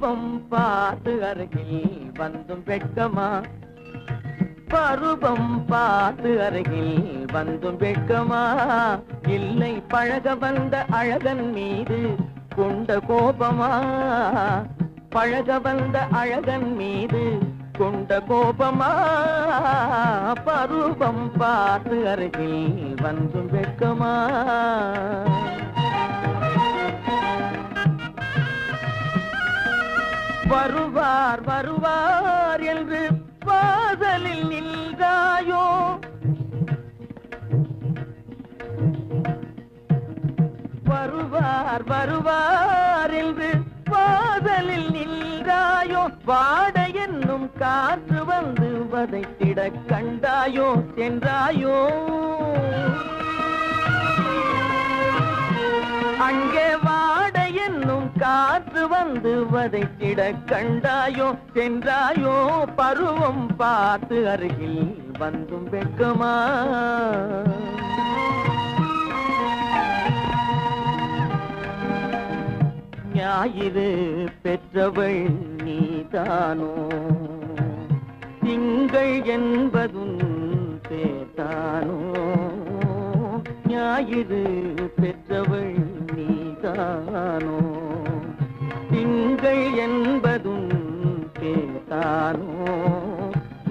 பருவம் பார்த்து அருகில் வந்தும் வெட்கமா பருவம் பார்த்து அருகில் வந்தும் வெட்கமா இல்லை பழக வந்த அழகன் மீது கொண்ட கோபமா பழக வந்த அழகன் மீது கொண்ட கோபமா பருவம் பார்த்து அருகில் வந்தும் வெட்கமா வருவார் வருவார் என்று வாசலில் நின்றாயோ வருவார் வருவார் என்று வாசலில் நின்றாயோ வாட என்னும் காற்று வந்து வதைத்திட கண்டாயோ சென்றாயோ அங்கே வாட என்னும் காற்று வந்து வதைத்திட கண்டாயோ சென்றாயோ பருவம் பார்த்து அருகில் வந்தும் வெட்கமா ஞாயிறு பெற்றவள் நீதானோ திங்கள் என்பதும் பேத்தானோ ஞாயிறு பெற்றவள் நீதானோ திங்கள் என்பதும் பேத்தானோ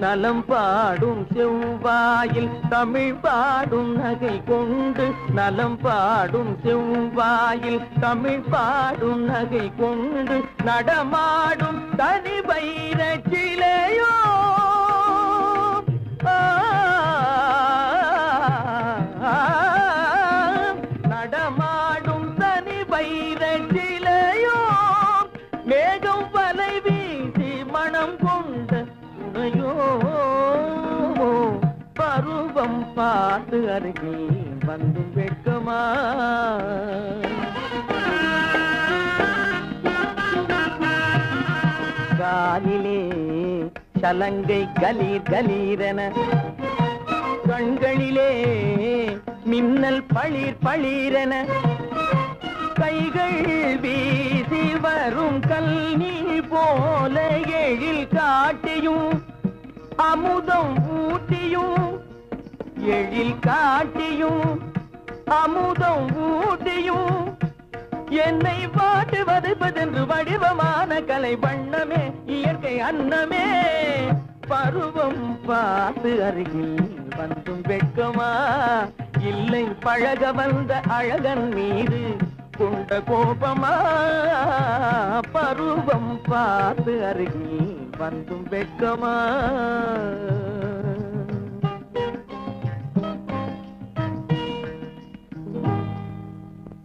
நலம் பாடும் செவ்வாயில் தமிழ் பாடும் நகை கொண்டு நலம் பாடும் செவ்வாயில் தமிழ் பாடும் நகை கொண்டு நடமாடும் தனி வைர சிலையோ நடமாடும் தனி வைர சிலையோ மேகம் வலை வீசி மனம் கொண்ட துணையோ பருவம் பார்த்து அருகில் வந்தும் வெட்கமா காலிலே சலங்கை கலீர் கலீரென கண்களிலே மின்னல் பளிர் பளிரென கைகள் வீசி வரும் கல்நீர் போல எழில் காட்டியும் அமுதம் ஊட்டியும் எழில் காட்டியும் அமுதம் ஊட்டியும் என்னை பாட்டு வதைப்பதென்று வடிவமான கலை வண்ணமே இயற்கை அன்னமே பருவம் பார்த்து அருகில் வந்தும் வெட்கமா இல்லை பழக வந்த அழகன் மீது கொண்ட கோபமா பருவம் பார்த்து அருகில் வந்தும் வெட்கமா